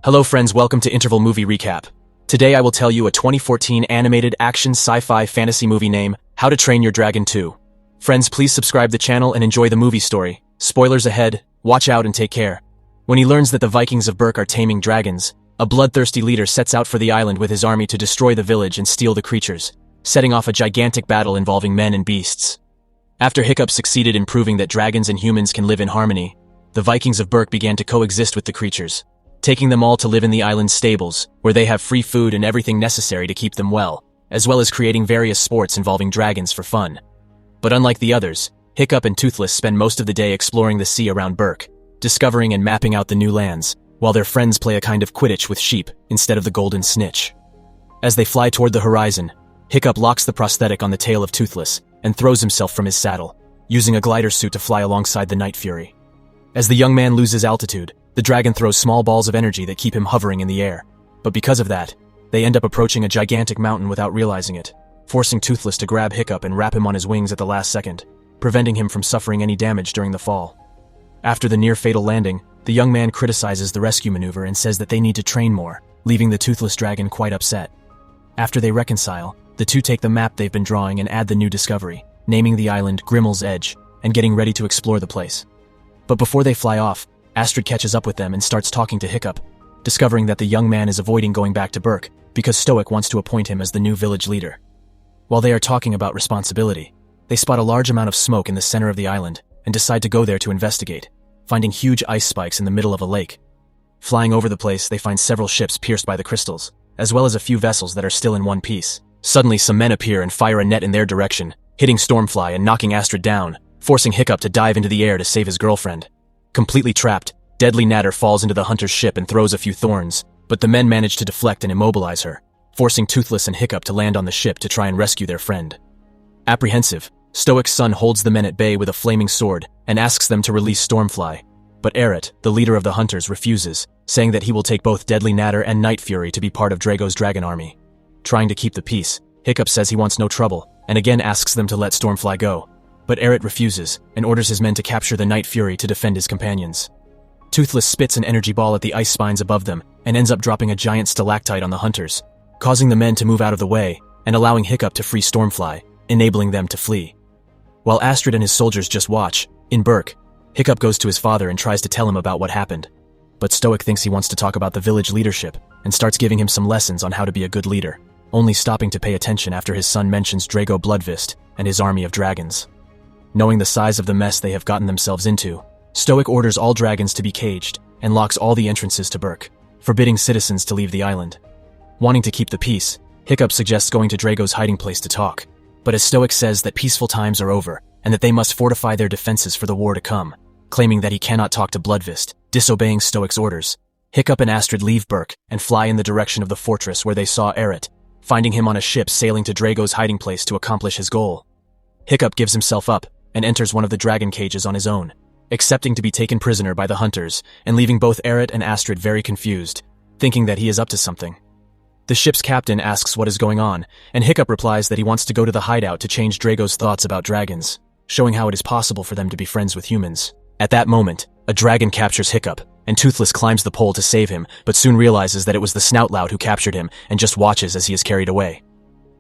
Hello friends, welcome to Interval Movie Recap. Today I will tell you a 2014 animated action sci-fi fantasy movie named How to Train Your Dragon 2. Friends, please subscribe the channel and enjoy the movie story. Spoilers ahead, watch out and take care. When he learns that the Vikings of Berk are taming dragons, a bloodthirsty leader sets out for the island with his army to destroy the village and steal the creatures, setting off a gigantic battle involving men and beasts. After Hiccup succeeded in proving that dragons and humans can live in harmony, the Vikings of Berk began to coexist with the creatures, taking them all to live in the island's stables, where they have free food and everything necessary to keep them well, as well as creating various sports involving dragons for fun. But unlike the others, Hiccup and Toothless spend most of the day exploring the sea around Berk, discovering and mapping out the new lands, while their friends play a kind of Quidditch with sheep instead of the golden snitch. As they fly toward the horizon, Hiccup locks the prosthetic on the tail of Toothless and throws himself from his saddle, using a glider suit to fly alongside the Night Fury. As the young man loses altitude, the dragon throws small balls of energy that keep him hovering in the air, but because of that, they end up approaching a gigantic mountain without realizing it, forcing Toothless to grab Hiccup and wrap him on his wings at the last second, preventing him from suffering any damage during the fall. After the near-fatal landing, the young man criticizes the rescue maneuver and says that they need to train more, leaving the Toothless dragon quite upset. After they reconcile, the two take the map they've been drawing and add the new discovery, naming the island Grimmel's Edge, and getting ready to explore the place. But before they fly off, Astrid catches up with them and starts talking to Hiccup, discovering that the young man is avoiding going back to Berk because Stoic wants to appoint him as the new village leader. While they are talking about responsibility, they spot a large amount of smoke in the center of the island and decide to go there to investigate, finding huge ice spikes in the middle of a lake. Flying over the place, they find several ships pierced by the crystals, as well as a few vessels that are still in one piece. Suddenly, some men appear and fire a net in their direction, hitting Stormfly and knocking Astrid down, forcing Hiccup to dive into the air to save his girlfriend. Completely trapped, Deadly Natter falls into the hunter's ship and throws a few thorns, but the men manage to deflect and immobilize her, forcing Toothless and Hiccup to land on the ship to try and rescue their friend. Apprehensive, Stoic's son holds the men at bay with a flaming sword and asks them to release Stormfly, but Eret, the leader of the hunters, refuses, saying that he will take both Deadly Natter and Night Fury to be part of Drago's dragon army. Trying to keep the peace, Hiccup says he wants no trouble, and again asks them to let Stormfly go, but Eret refuses and orders his men to capture the Night Fury to defend his companions. Toothless spits an energy ball at the ice spines above them and ends up dropping a giant stalactite on the hunters, causing the men to move out of the way and allowing Hiccup to free Stormfly, enabling them to flee. While Astrid and his soldiers just watch, in Berk, Hiccup goes to his father and tries to tell him about what happened, but Stoic thinks he wants to talk about the village leadership and starts giving him some lessons on how to be a good leader, only stopping to pay attention after his son mentions Drago Bloodfist and his army of dragons. Knowing the size of the mess they have gotten themselves into, Stoic orders all dragons to be caged and locks all the entrances to Berk, forbidding citizens to leave the island. Wanting to keep the peace, Hiccup suggests going to Drago's hiding place to talk, but as Stoic says that peaceful times are over and that they must fortify their defenses for the war to come, claiming that he cannot talk to Bloodfist, disobeying Stoic's orders, Hiccup and Astrid leave Berk and fly in the direction of the fortress where they saw Eret, finding him on a ship sailing to Drago's hiding place to accomplish his goal. Hiccup gives himself up and enters one of the dragon cages on his own, accepting to be taken prisoner by the hunters and leaving both Eret and Astrid very confused, thinking that he is up to something. The ship's captain asks what is going on, and Hiccup replies that he wants to go to the hideout to change Drago's thoughts about dragons, showing how it is possible for them to be friends with humans. At that moment, a dragon captures Hiccup, and Toothless climbs the pole to save him, but soon realizes that it was the Snotlout who captured him and just watches as he is carried away.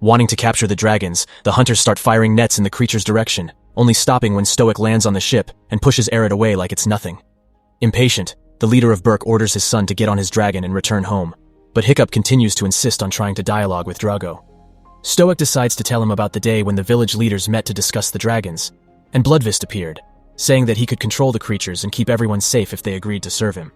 Wanting to capture the dragons, the hunters start firing nets in the creature's direction, only stopping when Stoic lands on the ship and pushes Eret away like it's nothing. Impatient, the leader of Berk orders his son to get on his dragon and return home, but Hiccup continues to insist on trying to dialogue with Drago. Stoic decides to tell him about the day when the village leaders met to discuss the dragons, and Bloodfist appeared, saying that he could control the creatures and keep everyone safe if they agreed to serve him.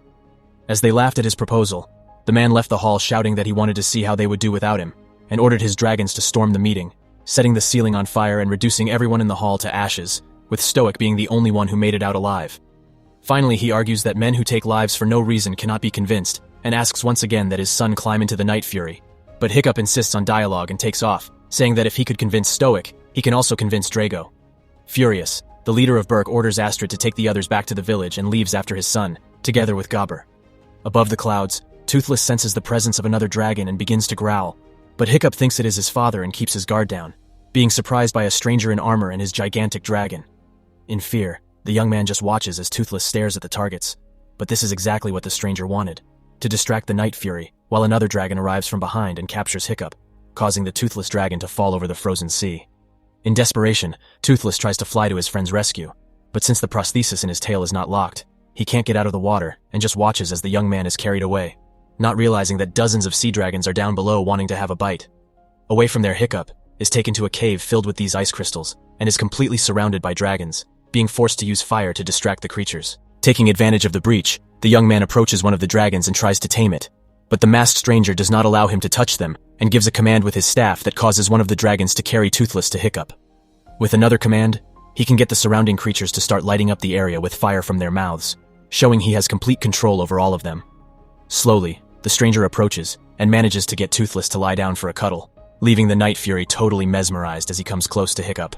As they laughed at his proposal, the man left the hall shouting that he wanted to see how they would do without him, and ordered his dragons to storm the meeting, setting the ceiling on fire and reducing everyone in the hall to ashes, with Stoic being the only one who made it out alive. Finally, he argues that men who take lives for no reason cannot be convinced, and asks once again that his son climb into the Night Fury, but Hiccup insists on dialogue and takes off, saying that if he could convince Stoic, he can also convince Drago. Furious, the leader of Berk orders Astrid to take the others back to the village and leaves after his son, together with Gobber. Above the clouds, Toothless senses the presence of another dragon and begins to growl, but Hiccup thinks it is his father and keeps his guard down, being surprised by a stranger in armor and his gigantic dragon. In fear, the young man just watches as Toothless stares at the targets, but this is exactly what the stranger wanted, to distract the Night Fury, while another dragon arrives from behind and captures Hiccup, causing the Toothless dragon to fall over the frozen sea. In desperation, Toothless tries to fly to his friend's rescue, but since the prosthesis in his tail is not locked, he can't get out of the water and just watches as the young man is carried away, not realizing that dozens of sea dragons are down below wanting to have a bite. Away from there, Hiccup is taken to a cave filled with these ice crystals and is completely surrounded by dragons, being forced to use fire to distract the creatures. Taking advantage of the breach, the young man approaches one of the dragons and tries to tame it, but the masked stranger does not allow him to touch them and gives a command with his staff that causes one of the dragons to carry Toothless to Hiccup. With another command, he can get the surrounding creatures to start lighting up the area with fire from their mouths, showing he has complete control over all of them. Slowly, the stranger approaches and manages to get Toothless to lie down for a cuddle, leaving the Night Fury totally mesmerized as he comes close to Hiccup.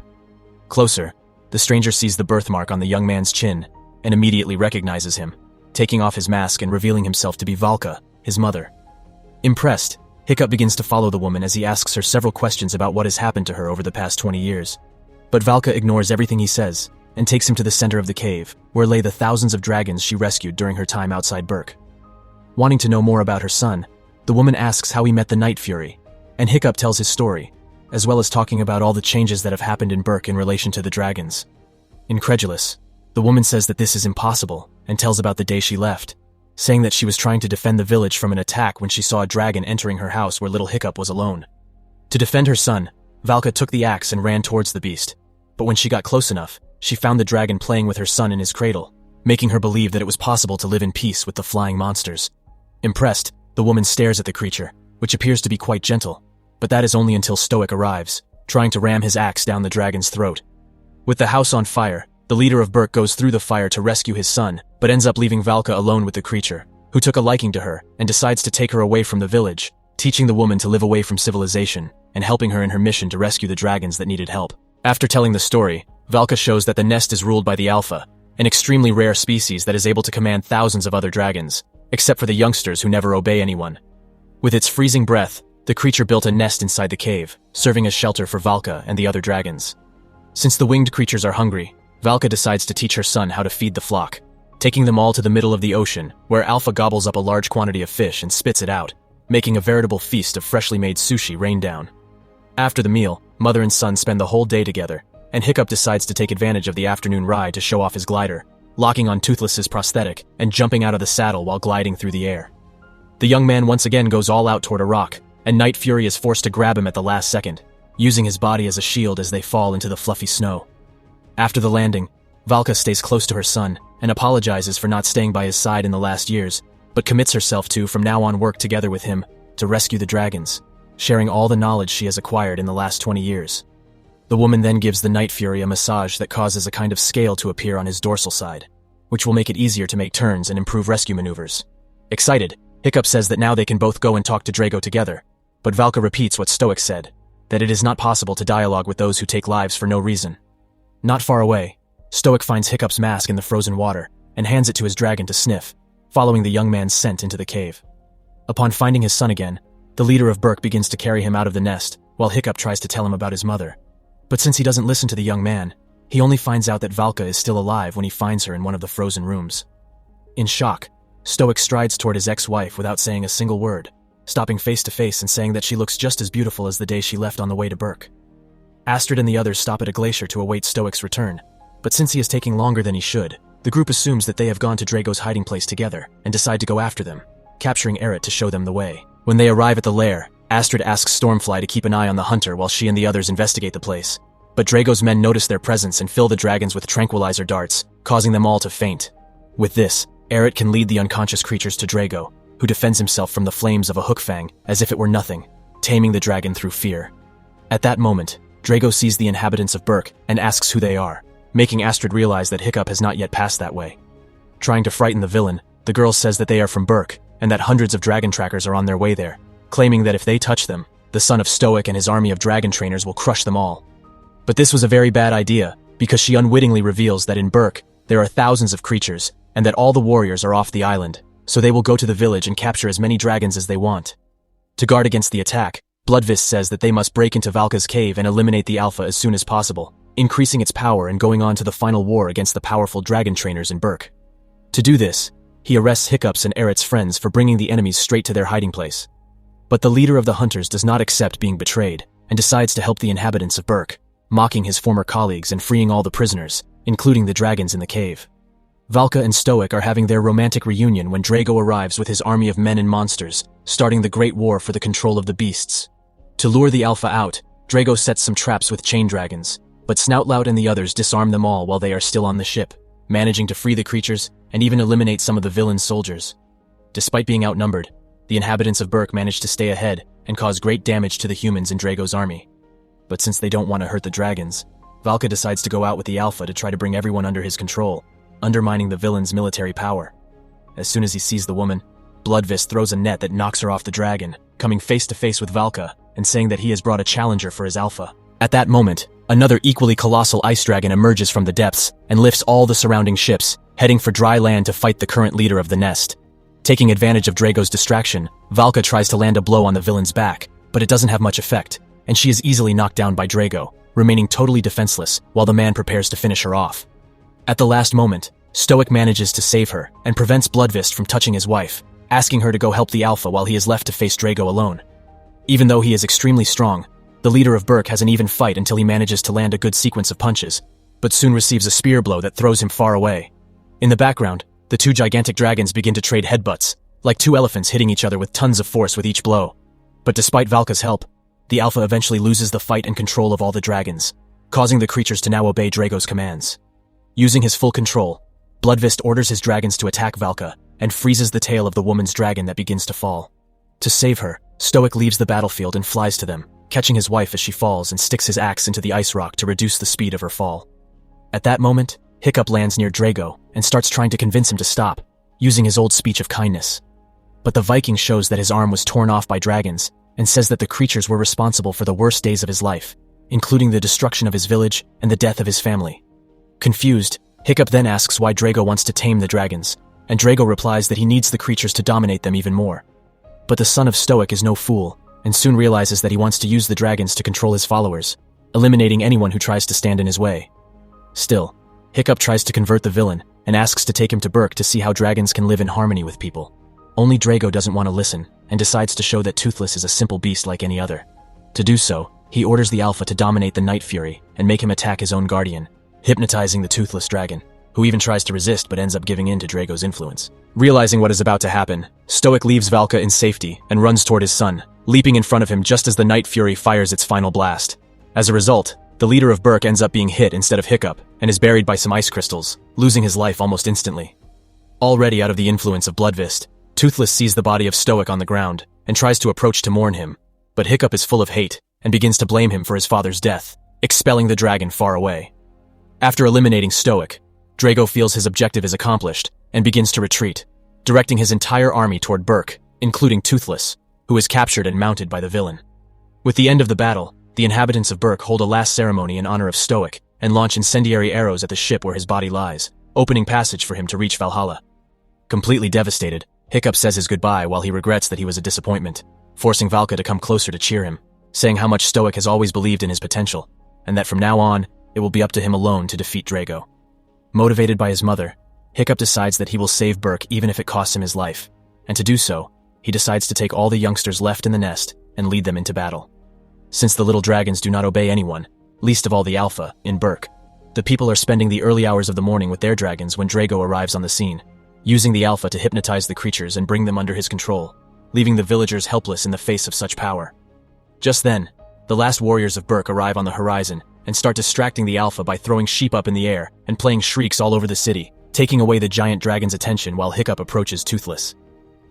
Closer, the stranger sees the birthmark on the young man's chin and immediately recognizes him, taking off his mask and revealing himself to be Valka, his mother. Impressed, Hiccup begins to follow the woman as he asks her several questions about what has happened to her over the past 20 years. But Valka ignores everything he says and takes him to the center of the cave, where lay the thousands of dragons she rescued during her time outside Berk. Wanting to know more about her son, the woman asks how he met the Night Fury, and Hiccup tells his story, as well as talking about all the changes that have happened in Berk in relation to the dragons. Incredulous, the woman says that this is impossible and tells about the day she left, saying that she was trying to defend the village from an attack when she saw a dragon entering her house where little Hiccup was alone. To defend her son, Valka took the axe and ran towards the beast, but when she got close enough, she found the dragon playing with her son in his cradle, making her believe that it was possible to live in peace with the flying monsters. Impressed, the woman stares at the creature, which appears to be quite gentle, but that is only until Stoic arrives, trying to ram his axe down the dragon's throat. With the house on fire, the leader of Berk goes through the fire to rescue his son, but ends up leaving Valka alone with the creature, who took a liking to her and decides to take her away from the village, teaching the woman to live away from civilization and helping her in her mission to rescue the dragons that needed help. After telling the story, Valka shows that the nest is ruled by the Alpha, an extremely rare species that is able to command thousands of other dragons, except for the youngsters who never obey anyone. With its freezing breath, the creature built a nest inside the cave, serving as shelter for Valka and the other dragons. Since the winged creatures are hungry, Valka decides to teach her son how to feed the flock, taking them all to the middle of the ocean, where Alpha gobbles up a large quantity of fish and spits it out, making a veritable feast of freshly made sushi rain down. After the meal, mother and son spend the whole day together, and Hiccup decides to take advantage of the afternoon ride to show off his glider, locking on Toothless's prosthetic and jumping out of the saddle while gliding through the air. The young man once again goes all out toward a rock, and Night Fury is forced to grab him at the last second, using his body as a shield as they fall into the fluffy snow. After the landing, Valka stays close to her son and apologizes for not staying by his side in the last years, but commits herself to from now on work together with him to rescue the dragons, sharing all the knowledge she has acquired in the last 20 years. The woman then gives the Night Fury a massage that causes a kind of scale to appear on his dorsal side, which will make it easier to make turns and improve rescue maneuvers. Excited, Hiccup says that now they can both go and talk to Drago together, but Valka repeats what Stoic said, that it is not possible to dialogue with those who take lives for no reason. Not far away, Stoic finds Hiccup's mask in the frozen water and hands it to his dragon to sniff, following the young man's scent into the cave. Upon finding his son again, the leader of Berk begins to carry him out of the nest, while Hiccup tries to tell him about his mother. But since he doesn't listen to the young man, he only finds out that Valka is still alive when he finds her in one of the frozen rooms. In shock, Stoic strides toward his ex-wife without saying a single word, stopping face to face and saying that she looks just as beautiful as the day she left on the way to Berk. Astrid and the others stop at a glacier to await Stoic's return, but since he is taking longer than he should, the group assumes that they have gone to Drago's hiding place together and decide to go after them, capturing Eret to show them the way. When they arrive at the lair, Astrid asks Stormfly to keep an eye on the hunter while she and the others investigate the place. But Drago's men notice their presence and fill the dragons with tranquilizer darts, causing them all to faint. With this, Eret can lead the unconscious creatures to Drago, who defends himself from the flames of a hookfang as if it were nothing, taming the dragon through fear. At that moment, Drago sees the inhabitants of Berk and asks who they are, making Astrid realize that Hiccup has not yet passed that way. Trying to frighten the villain, the girl says that they are from Berk and that hundreds of dragon trackers are on their way there, claiming that if they touch them, the son of Stoic and his army of dragon trainers will crush them all. But this was a very bad idea, because she unwittingly reveals that in Berk, there are thousands of creatures, and that all the warriors are off the island, so they will go to the village and capture as many dragons as they want. To guard against the attack, Bloodfist says that they must break into Valka's cave and eliminate the Alpha as soon as possible, increasing its power and going on to the final war against the powerful dragon trainers in Berk. To do this, He arrests Hiccups and Eret's friends for bringing the enemies straight to their hiding place. But the leader of the hunters does not accept being betrayed and decides to help the inhabitants of Berk, mocking his former colleagues and freeing all the prisoners, including the dragons in the cave. Valka and Stoic are having their romantic reunion when Drago arrives with his army of men and monsters, starting the Great War for the control of the beasts. To lure the Alpha out, Drago sets some traps with chain dragons, but Snotlout and the others disarm them all while they are still on the ship, managing to free the creatures and even eliminate some of the villain's soldiers. Despite being outnumbered, the inhabitants of Berk manage to stay ahead and cause great damage to the humans in Drago's army. But since they don't want to hurt the dragons, Valka decides to go out with the Alpha to try to bring everyone under his control, undermining the villain's military power. As soon as he sees the woman, Bloodfist throws a net that knocks her off the dragon, coming face to face with Valka and saying that he has brought a challenger for his Alpha. At that moment, another equally colossal ice dragon emerges from the depths and lifts all the surrounding ships, heading for dry land to fight the current leader of the nest. Taking advantage of Drago's distraction, Valka tries to land a blow on the villain's back, but it doesn't have much effect, and she is easily knocked down by Drago, remaining totally defenseless while the man prepares to finish her off. At the last moment, Stoic manages to save her and prevents Bloodfist from touching his wife, asking her to go help the Alpha while he is left to face Drago alone. Even though he is extremely strong, the leader of Berk has an even fight until he manages to land a good sequence of punches, but soon receives a spear blow that throws him far away. In the background, the two gigantic dragons begin to trade headbutts, like two elephants hitting each other with tons of force with each blow. But despite Valka's help, the Alpha eventually loses the fight and control of all the dragons, causing the creatures to now obey Drago's commands. Using his full control, Bloodfist orders his dragons to attack Valka and freezes the tail of the woman's dragon that begins to fall. To save her, Stoic leaves the battlefield and flies to them, catching his wife as she falls and sticks his axe into the ice rock to reduce the speed of her fall. At that moment, Hiccup lands near Drago and starts trying to convince him to stop, using his old speech of kindness. But the Viking shows that his arm was torn off by dragons and says that the creatures were responsible for the worst days of his life, including the destruction of his village and the death of his family. Confused, Hiccup then asks why Drago wants to tame the dragons, and Drago replies that he needs the creatures to dominate them even more. But the son of Stoic is no fool, and soon realizes that he wants to use the dragons to control his followers, eliminating anyone who tries to stand in his way. Still, Hiccup tries to convert the villain and asks to take him to Berk to see how dragons can live in harmony with people. Only Drago doesn't want to listen and decides to show that Toothless is a simple beast like any other. To do so, he orders the Alpha to dominate the Night Fury and make him attack his own guardian, hypnotizing the Toothless dragon, who even tries to resist but ends up giving in to Drago's influence. Realizing what is about to happen, Stoic leaves Valka in safety and runs toward his son, leaping in front of him just as the Night Fury fires its final blast. As a result, the leader of Berk ends up being hit instead of Hiccup and is buried by some ice crystals, losing his life almost instantly. Already out of the influence of Bloodfist, Toothless sees the body of Stoic on the ground and tries to approach to mourn him, but Hiccup is full of hate and begins to blame him for his father's death, expelling the dragon far away. After eliminating Stoic, Drago feels his objective is accomplished and begins to retreat, directing his entire army toward Berk, including Toothless, who is captured and mounted by the villain. With the end of the battle, the inhabitants of Berk hold a last ceremony in honor of Stoic and launch incendiary arrows at the ship where his body lies, opening passage for him to reach Valhalla. Completely devastated, Hiccup says his goodbye while he regrets that he was a disappointment, forcing Valka to come closer to cheer him, saying how much Stoic has always believed in his potential, and that from now on, it will be up to him alone to defeat Drago. Motivated by his mother, Hiccup decides that he will save Berk even if it costs him his life, and to do so, he decides to take all the youngsters left in the nest and lead them into battle. Since the little dragons do not obey anyone, least of all the Alpha, in Berk, the people are spending the early hours of the morning with their dragons when Drago arrives on the scene, using the Alpha to hypnotize the creatures and bring them under his control, leaving the villagers helpless in the face of such power. Just then, the last warriors of Berk arrive on the horizon and start distracting the Alpha by throwing sheep up in the air and playing shrieks all over the city, taking away the giant dragon's attention while Hiccup approaches Toothless.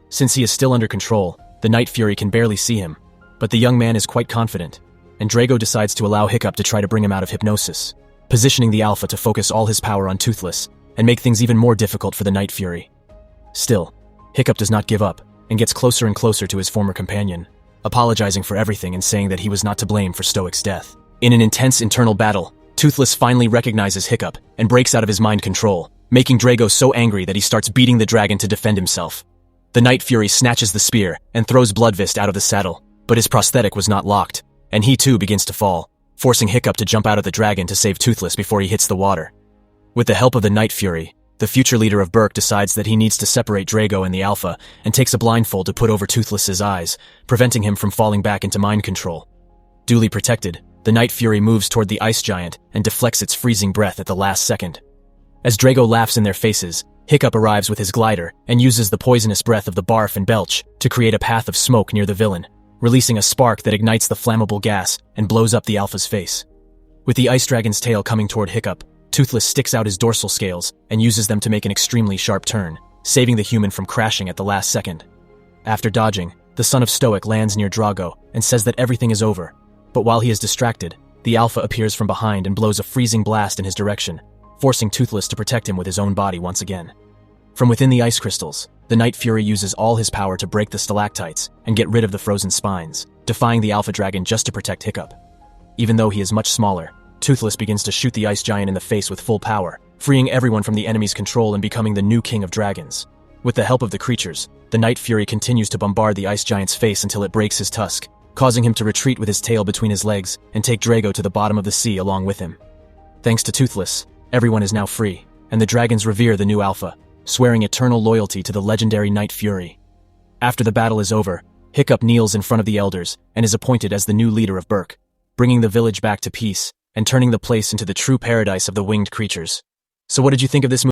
Since he is still under control, the Night Fury can barely see him, but the young man is quite confident, and Drago decides to allow Hiccup to try to bring him out of hypnosis, positioning the Alpha to focus all his power on Toothless and make things even more difficult for the Night Fury. Still, Hiccup does not give up and gets closer and closer to his former companion, apologizing for everything and saying that he was not to blame for Stoic's death. In an intense internal battle, Toothless finally recognizes Hiccup and breaks out of his mind control, making Drago so angry that he starts beating the dragon to defend himself. The Night Fury snatches the spear and throws Bloodfist out of the saddle, but his prosthetic was not locked, and he too begins to fall, forcing Hiccup to jump out of the dragon to save Toothless before he hits the water. With the help of the Night Fury, The future leader of Berk decides that he needs to separate Drago and the Alpha and takes a blindfold to put over Toothless's eyes, preventing him from falling back into mind control. Duly protected, the Night Fury moves toward the ice giant and deflects its freezing breath at the last second. As Drago laughs in their faces, Hiccup arrives with his glider and uses the poisonous breath of the barf and belch to create a path of smoke near the villain, releasing a spark that ignites the flammable gas and blows up the Alpha's face. With the ice dragon's tail coming toward Hiccup, Toothless sticks out his dorsal scales and uses them to make an extremely sharp turn, saving the human from crashing at the last second. After dodging, the son of Stoic lands near Drago and says that everything is over, but while he is distracted, the Alpha appears from behind and blows a freezing blast in his direction, forcing Toothless to protect him with his own body once again. From within the ice crystals, the Night Fury uses all his power to break the stalactites and get rid of the frozen spines, defying the Alpha Dragon just to protect Hiccup. Even though he is much smaller, Toothless begins to shoot the ice giant in the face with full power, freeing everyone from the enemy's control and becoming the new king of dragons. With the help of the creatures, the Night Fury continues to bombard the ice giant's face until it breaks his tusk, causing him to retreat with his tail between his legs and take Drago to the bottom of the sea along with him. Thanks to Toothless, everyone is now free, and the dragons revere the new Alpha, swearing eternal loyalty to the legendary Night Fury. After the battle is over, Hiccup kneels in front of the elders and is appointed as the new leader of Berk, bringing the village back to peace and turning the place into the true paradise of the winged creatures. So what did you think of this movie?